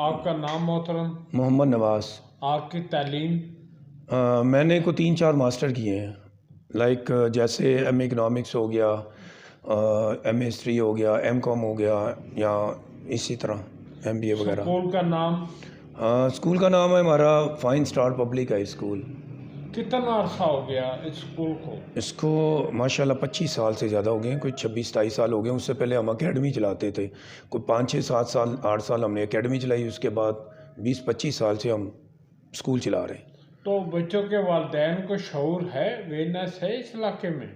آپ کا نام محترم؟ محمد نواز۔ آپ کی تعلیم؟ میں نے 3-4 ماسٹر کیے ہیں، لائک جیسے ایم اے اکنامکس ہو گیا، ایم اے ہسٹری ہو گیا، ایم کام ہو گیا، یا اسی طرح ایم بی اے وغیرہ۔ اسکول کا نام؟ اسکول کا نام ہے ہمارا fine star public high school. کتنا عرصہ ہو گیا اس اسکول کو؟ اس کو ماشاءاللہ 25 سال سے زیادہ ہو گئے ہیں، کوئی 26-27 سال ہو گئے ہیں۔ اس سے پہلے ہم اکیڈمی چلاتے تھے، کوئی 5-6-7 سال 8 سال ہم نے اکیڈمی چلائی، اس کے بعد 20-25 سال سے ہم اسکول چلا رہے ہیں۔ تو بچوں کے والدین کو شعور ہے، اویئرنیس ہے اس علاقے میں؟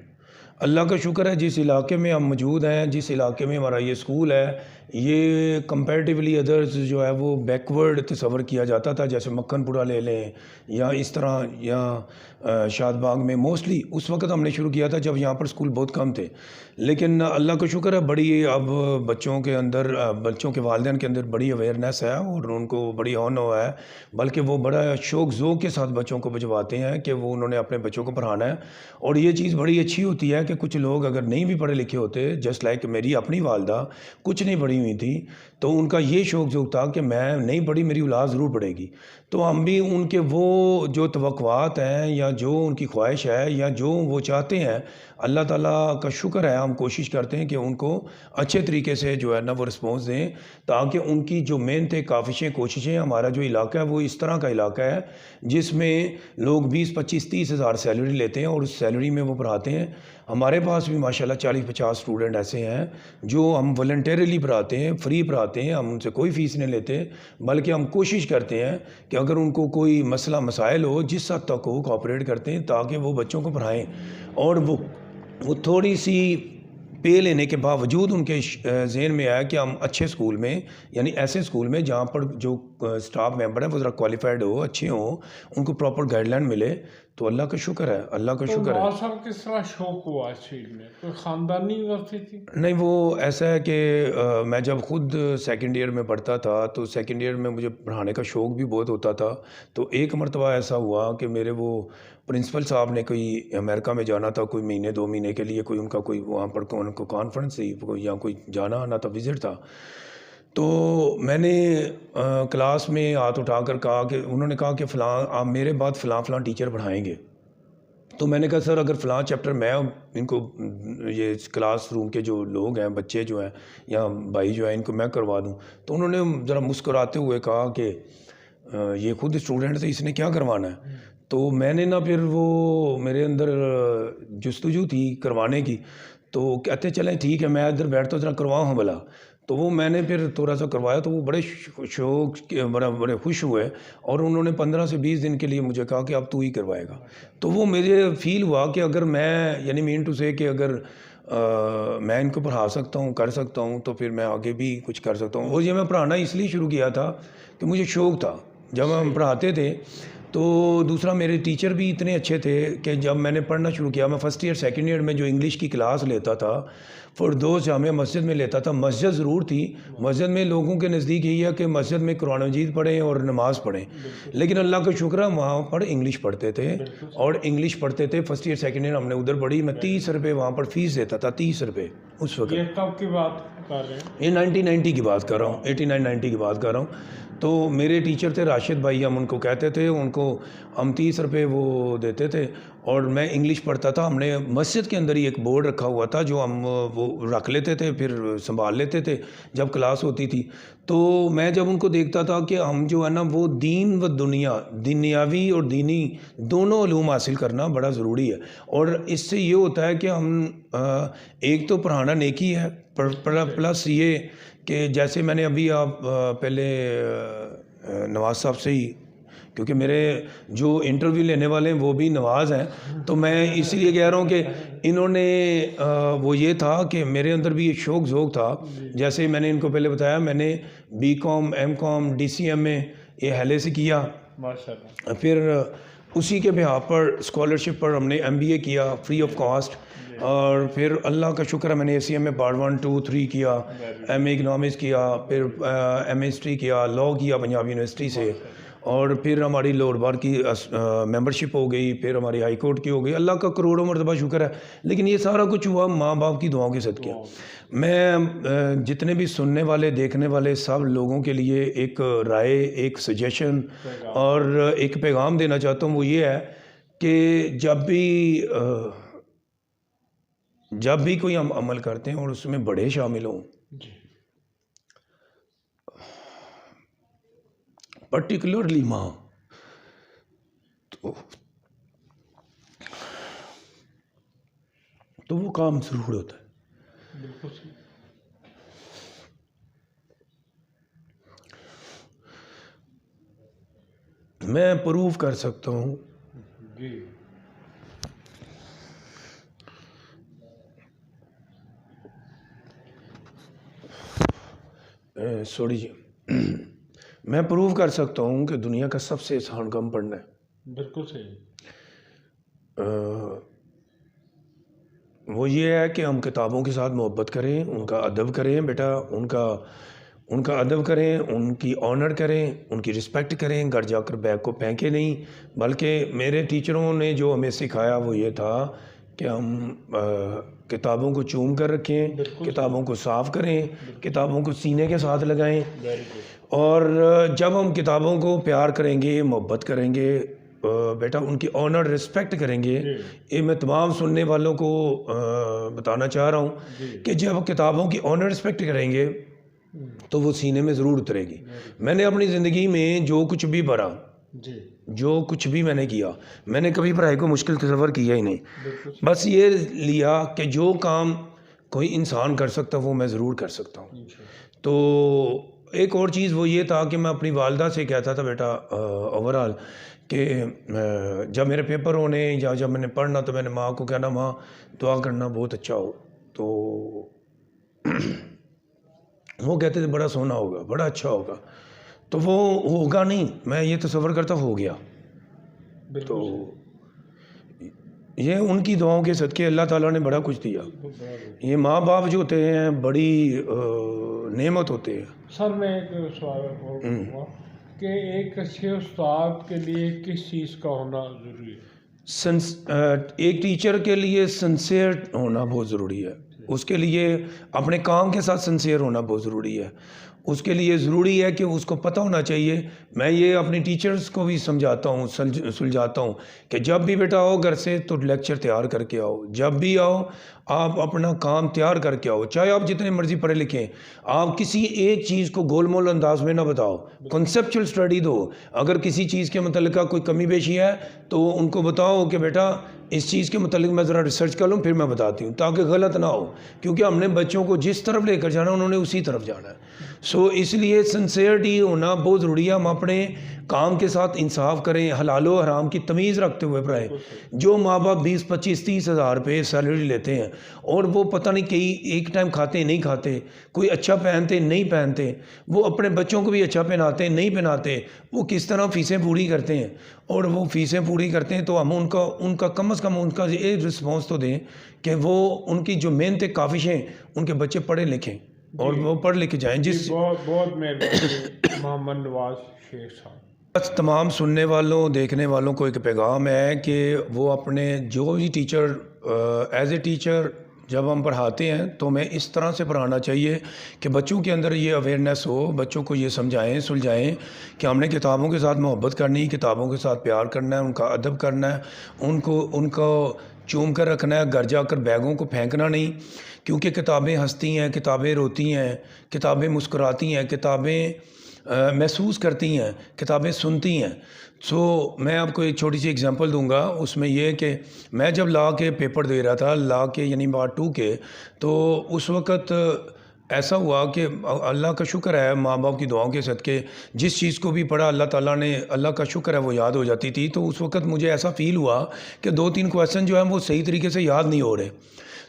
اللہ کا شکر ہے، جس علاقے میں ہم موجود ہیں، جس علاقے میں ہمارا یہ اسکول ہے، یہ کمپیریٹیولی ادرز جو ہے وہ بیکورڈ تصور کیا جاتا تھا، جیسے مکھن پورہ لے لیں یا اس طرح، یا شاد باغ میں موسٹلی اس وقت ہم نے شروع کیا تھا جب یہاں پر اسکول بہت کم تھے۔ لیکن اللہ کا شکر ہے، بڑی اب بچوں کے اندر، بچوں کے والدین کے اندر بڑی اویئرنیس ہے اور ان کو بڑی ہون ہوا ہے، بلکہ وہ بڑا شوق ذوق کے ساتھ بچوں کو بھجواتے ہیں کہ وہ انہوں نے اپنے بچوں کو پڑھانا ہے۔ اور یہ چیز بڑی اچھی ہوتی ہے کہ کچھ لوگ اگر نہیں بھی پڑھے لکھے ہوتے، جسٹ لائک میری اپنی والدہ کچھ نہیں پڑھی ہوئی تھی، تو ان کا یہ شوق ذوق تھا کہ میں نہیں پڑھی، میری اولاد ضرور پڑھے گی۔ تو ہم بھی ان کے وہ جو توقعات ہیں یا جو ان کی خواہش ہے یا جو وہ چاہتے ہیں، اللہ تعالیٰ کا شکر ہے، ہم کوشش کرتے ہیں کہ ان کو اچھے طریقے سے جو ہے نا وہ رسپانس دیں، تاکہ ان کی جو محنتیں، کاوشیں، کوششیں، ہمارا جو علاقہ ہے وہ اس طرح کا علاقہ ہے جس میں لوگ 20-25-30 ہزار سیلری لیتے ہیں اور اس سیلری میں وہ پڑھاتے ہیں۔ ہمارے پاس بھی ماشاءاللہ 40-50 اسٹوڈنٹ ایسے ہیں جو ہم والنٹیرلی پڑھاتے ہیں، فری پڑھاتے ہیں، ہم ان سے کوئی فیس نہیں لیتے، بلکہ ہم کوشش کرتے ہیں کہ اگر ان کو کوئی مسئلہ مسائل ہو، جس حد تک ہو کوآپریٹ کرتے ہیں تاکہ وہ بچوں کو پڑھائیں۔ اور وہ تھوڑی سی پے لینے کے باوجود ان کے ذہن میں آیا کہ ہم اچھے اسکول میں، یعنی ایسے اسکول میں جہاں پر جو اسٹاف ممبر ہیں وہ ذرا کوالیفائڈ ہو، اچھے ہوں، ان کو پراپر گائیڈ لائن ملے، تو اللہ کا شکر ہے، اللہ کا شکر ہے۔ تو نواز صاحب کس طرح شوق ہوا اس چیز میں؟ کوئی خاندانی یونیورسٹی تھی؟ نہیں، وہ ایسا ہے کہ میں جب خود سیکنڈ ایئر میں پڑھتا تھا تو سیکنڈ ایئر میں مجھے پڑھانے کا شوق بھی بہت ہوتا تھا۔ تو ایک مرتبہ ایسا ہوا کہ میرے وہ پرنسپل صاحب نے کوئی امریکہ میں جانا تھا، کوئی مہینے 2 مہینے کے لیے، کوئی ان کا کوئی وہاں پر ان کو کانفرنس تھی یا کوئی جانا آنا تھا، وزٹ تھا۔ تو میں نے کلاس میں ہاتھ اٹھا کر کہا کہ انہوں نے کہا کہ فلاں آپ میرے بعد فلاں فلاں ٹیچر پڑھائیں گے۔ تو میں نے کہا سر اگر فلاں چیپٹر میں ان کو، یہ کلاس روم کے جو لوگ ہیں، بچے جو ہیں یا بھائی جو ہیں، ان کو میں کروا دوں۔ تو انہوں نے ذرا مسکراتے ہوئے کہا کہ یہ خود اسٹوڈنٹ تھے، اس نے کیا کروانا ہے؟ تو میں نے نا پھر وہ میرے اندر جستجو تھی کروانے کی، تو کہتے چلیں ٹھیک ہے، میں ادھر بیٹھتا ہوں، ذرا کرواؤں بھلا۔ تو وہ میں نے پھر تھوڑا سا کروایا، تو وہ بڑے شوق بڑے خوش ہوئے اور انہوں نے 15 سے 20 دن کے لیے مجھے کہا کہ اب تو ہی کروائے گا۔ تو وہ مجھے فیل ہوا کہ اگر میں، یعنی مین ٹو سے کہ اگر میں ان کو پڑھا سکتا ہوں، کر سکتا ہوں، تو پھر میں آگے بھی کچھ کر سکتا ہوں۔ اور یہ میں پڑھانا اس لیے شروع کیا تھا کہ مجھے شوق تھا جب ہم پڑھاتے تھے۔ تو دوسرا میرے ٹیچر بھی اتنے اچھے تھے کہ جب میں نے پڑھنا شروع کیا، میں فرسٹ ایئر سیکنڈ ایئر میں جو انگلش کی کلاس لیتا تھا فردوس جامعہ مسجد میں لیتا تھا۔ مسجد ضرور تھی، مسجد میں لوگوں کے نزدیک یہی ہے کہ مسجد میں قرآن مجید پڑھیں اور نماز پڑھیں، لیکن اللہ کا شکر ہے وہاں پر انگلش پڑھتے تھے اور انگلش پڑھتے تھے۔ فرسٹ ایئر سیکنڈ ایئر ہم نے ادھر پڑھی، میں 30 روپے وہاں پر فیس دیتا تھا، 30 روپے اس وقت۔ یہ کب کی بات کر رہے ہیں؟ یہ 1990 کی بات کر رہا ہوں، 89-90 کی بات کر رہا ہوں۔ تو میرے ٹیچر تھے راشد بھائی، ہم ان کو کہتے تھے، ان کو ہم 30 روپے وہ دیتے تھے اور میں انگلش پڑھتا تھا۔ ہم نے مسجد کے اندر ہی ایک بورڈ رکھا ہوا تھا جو ہم وہ رکھ لیتے تھے، پھر سنبھال لیتے تھے جب کلاس ہوتی تھی۔ تو میں جب ان کو دیکھتا تھا کہ ہم جو ہے نا وہ دین و دنیا، دنیاوی اور دینی دونوں علوم حاصل کرنا بڑا ضروری ہے، اور اس سے یہ ہوتا ہے کہ ہم ایک تو پڑھانا نیکی ہے، پلس یہ کہ جیسے میں نے ابھی آپ پہلے نواز صاحب سے ہی، کیونکہ میرے جو انٹرویو لینے والے ہیں وہ بھی نواز ہیں، تو میں اسی لیے کہہ رہا ہوں کہ انہوں نے وہ یہ تھا کہ میرے اندر بھی ایک شوق ذوق تھا۔ جیسے میں نے ان کو پہلے بتایا، میں نے B com, M com, D C M میں یہ ہیلے سے کیا، پھر اسی کے بہاف پر اسکالرشپ پر ہم نے ایم بی اے کیا فری آف کاسٹ، اور پھر اللہ کا شکر ہے میں نے اے سی ایم میں پارٹ 1 2 3 کیا، ایم اے اکنامکس کیا، پھر ایم اے ہسٹری کیا، لاء کیا پنجاب یونیورسٹی سے، اور پھر ہماری لوور بار کی ممبرشپ ہو گئی، پھر ہماری ہائی کورٹ کی ہو گئی. اللہ کا کروڑوں مرتبہ شکر ہے. لیکن یہ سارا کچھ ہوا ماں باپ کی دعاؤں کے صدقے. میں جتنے بھی سننے والے دیکھنے والے سب لوگوں کے لیے ایک رائے، ایک سجیشن اور ایک پیغام دینا چاہتا ہوں. وہ یہ ہے کہ جب بھی کوئی ہم عمل کرتے ہیں اور اس میں بڑے شامل ہوں، پرٹیکولرلی ماں، تو وہ کام ضرور ہوتا ہے. بالکل صحیح. میں پروف کر سکتا ہوں جی. سوری جی، میں پروف کر سکتا ہوں کہ دنیا کا سب سے آسان کام پڑھنا ہے. بالکل صحیح. وہ یہ ہے کہ ہم کتابوں کے ساتھ محبت کریں، ان کا ادب کریں بیٹا، ان کا ادب کریں، ان کی آنر کریں، ان کی رسپیکٹ کریں. گھر جا کر بیگ کو پھینکے نہیں. بلکہ میرے ٹیچروں نے جو ہمیں سکھایا وہ یہ تھا کہ ہم کتابوں کو چوم کر رکھیں، کتابوں کو صاف کریں، کتابوں کو سینے کے ساتھ لگائیں. اور جب ہم کتابوں کو پیار کریں گے، محبت کریں گے بیٹا، ان کی آنر رسپیکٹ کریں گے. یہ میں تمام سننے والوں کو بتانا چاہ رہا ہوں کہ جب کتابوں کی آنر رسپیکٹ کریں گے تو وہ سینے میں ضرور اترے گی. میں نے اپنی زندگی میں جو کچھ بھی بھرا، جو کچھ بھی میں نے کیا، میں نے کبھی پڑھائی کو مشکل تصور کیا ہی نہیں. بس یہ لیا کہ جو کام کوئی انسان کر سکتا وہ میں ضرور کر سکتا ہوں. تو ایک اور چیز وہ یہ تھا کہ میں اپنی والدہ سے کہتا تھا بیٹا اوورال کہ جب میرے پیپر ہونے یا جب میں نے پڑھنا تو میں نے ماں کو کہنا ماں دعا کرنا بہت اچھا ہو. تو وہ کہتے تھے بڑا سونا ہوگا، بڑا اچھا ہوگا. تو وہ ہوگا نہیں، میں یہ تصور کرتا ہو گیا. تو یہ ان کی دعاؤں کے صدقے اللہ تعالیٰ نے بڑا کچھ دیا. یہ ماں باپ جو ہوتے ہیں بڑی نعمت ہوتے ہیں. سر میں ایک سوال اور پوچھوں گا کہ ایک اچھے استاد کے لیے کس چیز کا ہونا ضروری ہے؟ ایک ٹیچر کے لیے سنسیئر ہونا بہت ضروری ہے. اس کے لیے اپنے کام کے ساتھ سنسیئر ہونا بہت ضروری ہے. اس کے لیے ضروری ہے کہ اس کو پتہ ہونا چاہیے. میں یہ اپنی ٹیچرز کو بھی سمجھاتا ہوں، سلجھاتا ہوں کہ جب بھی بیٹا آؤ گھر سے تو لیکچر تیار کر کے آؤ. جب بھی آؤ آپ اپنا کام تیار کر کے آؤ. چاہے آپ جتنے مرضی پڑھے لکھیں، آپ کسی ایک چیز کو گول مول انداز میں نہ بتاؤ. کنسیپچل سٹڈی دو. اگر کسی چیز کے متعلقہ کوئی کمی بیشی ہے تو ان کو بتاؤ کہ بیٹا اس چیز کے متعلق میں ذرا ریسرچ کر لوں پھر میں بتاتی ہوں، تاکہ غلط نہ ہو. کیونکہ ہم نے بچوں کو جس طرف لے کر جانا انہوں نے اسی طرف جانا ہے. اس لیے سنسیئرٹی ہونا بہت ضروری ہے. ہم اپنے کام کے ساتھ انصاف کریں، حلال و حرام کی تمیز رکھتے ہوئے پڑھائیں. جو ماں باپ 20 25 30 ہزار روپے سیلری لیتے ہیں اور وہ پتہ نہیں کئی ایک ٹائم کھاتے نہیں کھاتے، کوئی اچھا پہنتے نہیں پہنتے، وہ اپنے بچوں کو بھی اچھا پہناتے نہیں پہناتے، وہ کس طرح فیسیں پوری کرتے ہیں. اور وہ فیسیں پوری کرتے ہیں تو ہم ان کا کم از کم ان کا ایک رسپانس تو دیں کہ وہ ان کی جو محنتیں کافش ہیں ان کے بچے پڑھے لکھیں اور وہ پڑھ لکھ جائیں. بہت مہربانی محمد نواز شیخ صاحب. تمام سننے والوں دیکھنے والوں کو ایک پیغام ہے کہ وہ اپنے جو بھی ٹیچر ایز اے ٹیچر جب ہم پڑھاتے ہیں تو ہمیں اس طرح سے پڑھانا چاہیے کہ بچوں کے اندر یہ اویئرنیس ہو، بچوں کو یہ سمجھائیں سلجھائیں کہ ہم نے کتابوں کے ساتھ محبت کرنی، کتابوں کے ساتھ پیار کرنا ہے، ان کا ادب کرنا ہے، ان کو چوم کر رکھنا ہے. گھر جا کر بیگوں کو پھینکنا نہیں. کیونکہ کتابیں ہنستی ہیں، کتابیں روتی ہیں، کتابیں مسکراتی ہیں، کتابیں محسوس کرتی ہیں، کتابیں سنتی ہیں. میں آپ کو ایک چھوٹی سی اگزامپل دوں گا. اس میں یہ کہ میں جب لا کے پیپر دے رہا تھا، لا کے یعنی پارٹ 2 کے، تو اس وقت ایسا ہوا کہ اللہ کا شکر ہے ماں باپ کی دعاؤں کے صدقے جس چیز کو بھی پڑھا اللہ تعالیٰ نے، اللہ کا شکر ہے وہ یاد ہو جاتی تھی. تو اس وقت مجھے ایسا فیل ہوا کہ 2-3 کویسچن جو ہیں وہ صحیح طریقے سے یاد نہیں ہو رہے.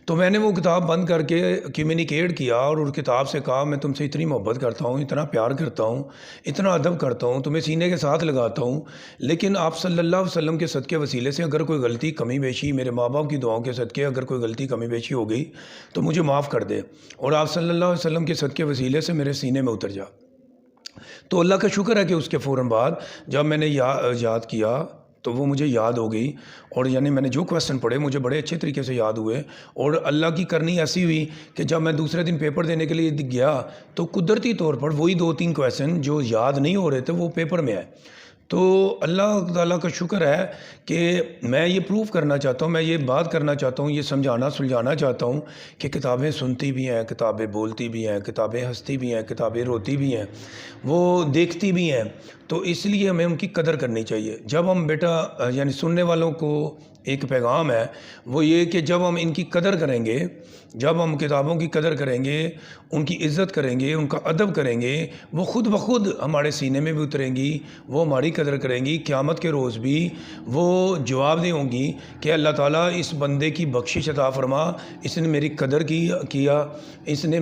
تو میں نے وہ کتاب بند کر کے کمیونیکیٹ کیا اور اس کتاب سے کہا میں تم سے اتنی محبت کرتا ہوں، اتنا پیار کرتا ہوں، اتنا ادب کرتا ہوں، تمہیں سینے کے ساتھ لگاتا ہوں، لیکن آپ صلی اللہ علیہ وسلم کے صدقے وسیلے سے اگر کوئی غلطی کمی بیشی، میرے ماں باپ کی دعاؤں کے صدقے اگر کوئی غلطی کمی بیشی ہو گئی تو مجھے معاف کر دے، اور آپ صلی اللہ علیہ وسلم کے صدقے وسیلے سے میرے سینے میں اتر جا. تو اللہ کا شکر ہے کہ اس کے فوراً بعد جب میں نے یاد کیا تو وہ مجھے یاد ہو گئی، اور یعنی میں نے جو کویسچن پڑھے مجھے بڑے اچھے طریقے سے یاد ہوئے، اور اللہ کی کرنی ایسی ہوئی کہ جب میں دوسرے دن پیپر دینے کے لیے گیا تو قدرتی طور پر وہی 2-3 کویسچن جو یاد نہیں ہو رہے تھے وہ پیپر میں آئے۔ تو اللہ تعالیٰ کا شکر ہے کہ میں یہ پروف کرنا چاہتا ہوں، میں یہ بات کرنا چاہتا ہوں، یہ سلجھانا چاہتا ہوں کہ کتابیں سنتی بھی ہیں، کتابیں بولتی بھی ہیں، کتابیں ہنستی بھی ہیں، کتابیں روتی بھی ہیں، وہ دیکھتی بھی ہیں، تو اس لیے ہمیں ان کی قدر کرنی چاہیے۔ جب ہم بیٹا یعنی سننے والوں کو ایک پیغام ہے وہ یہ کہ جب ہم ان کی قدر کریں گے، جب ہم کتابوں کی قدر کریں گے، ان کی عزت کریں گے، ان کا ادب کریں گے، وہ خود بخود ہمارے سینے میں بھی اتریں گی، وہ ہماری قدر کریں گی۔ قیامت کے روز بھی وہ جواب دیں ہوں گی کہ اللہ تعالیٰ اس بندے کی بخشش عطا فرما، اس نے میری قدر کیا، اس نے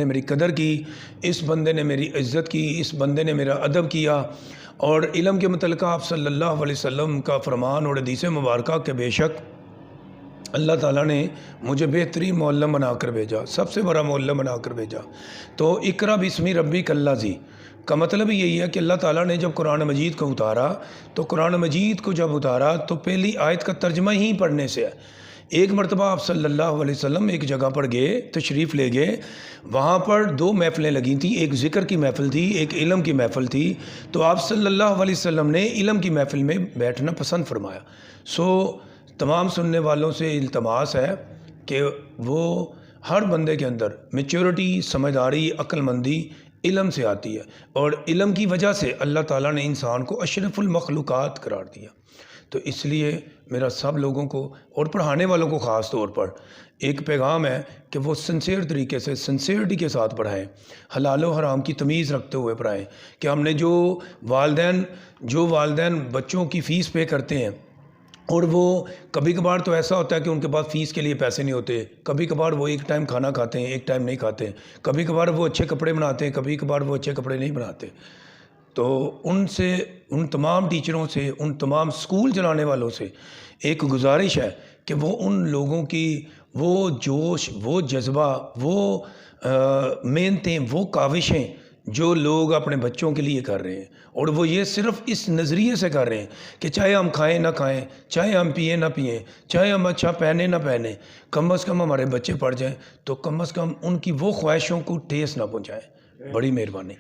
میری قدر کی، اس بندے نے میری عزت کی، اس بندے نے میرا ادب کیا۔ اور علم کے متعلقہ آپ صلی اللہ علیہ وسلم کا فرمان اور حدیث مبارکہ کہ بے شک اللہ تعالیٰ نے مجھے بہترین معلم بنا کر بھیجا، سب سے بڑا معلم بنا کر بھیجا۔ تو اقرا بسم ربک الذی کا مطلب یہی ہے کہ اللہ تعالیٰ نے جب قرآن مجید کو اتارا تو قرآن مجید کو جب اتارا تو پہلی آیت کا ترجمہ ہی پڑھنے سے ہے۔ ایک مرتبہ آپ صلی اللہ علیہ وسلم ایک جگہ پر گئے، تشریف لے گئے، وہاں پر 2 محفلیں لگی تھیں، ایک ذکر کی محفل تھی، ایک علم کی محفل تھی، تو آپ صلی اللہ علیہ وسلم نے علم کی محفل میں بیٹھنا پسند فرمایا۔ تمام سننے والوں سے التماس ہے کہ وہ ہر بندے کے اندر میچورٹی، سمجھداری، عقل مندی علم سے آتی ہے، اور علم کی وجہ سے اللہ تعالیٰ نے انسان کو اشرف المخلوقات قرار دیا۔ تو اس لیے میرا سب لوگوں کو اور پڑھانے والوں کو خاص طور پر ایک پیغام ہے کہ وہ سنسیئر طریقے سے، سنسیئرٹی کے ساتھ پڑھائیں، حلال و حرام کی تمیز رکھتے ہوئے پڑھائیں۔ کہ ہم نے جو والدین بچوں کی فیس پے کرتے ہیں، اور وہ کبھی کبھار تو ایسا ہوتا ہے کہ ان کے پاس فیس کے لیے پیسے نہیں ہوتے، کبھی کبھار وہ ایک ٹائم کھانا کھاتے ہیں، ایک ٹائم نہیں کھاتے، کبھی کبھار وہ اچھے کپڑے بناتے ہیں، کبھی کبھار وہ اچھے کپڑے نہیں بناتے۔ تو ان تمام ٹیچروں سے، ان تمام سکول چلانے والوں سے ایک گزارش ہے کہ وہ ان لوگوں کی وہ جوش، وہ جذبہ، وہ محنتیں، وہ کاوشیں جو لوگ اپنے بچوں کے لیے کر رہے ہیں، اور وہ یہ صرف اس نظریے سے کر رہے ہیں کہ چاہے ہم کھائیں نہ کھائیں، چاہے ہم پئیں نہ پئیں، چاہے ہم اچھا پہنیں نہ پہنیں، کم از کم ہمارے بچے پڑھ جائیں، تو کم از کم ان کی وہ خواہشوں کو ٹھیس نہ پہنچائیں۔ بڑی مہربانی۔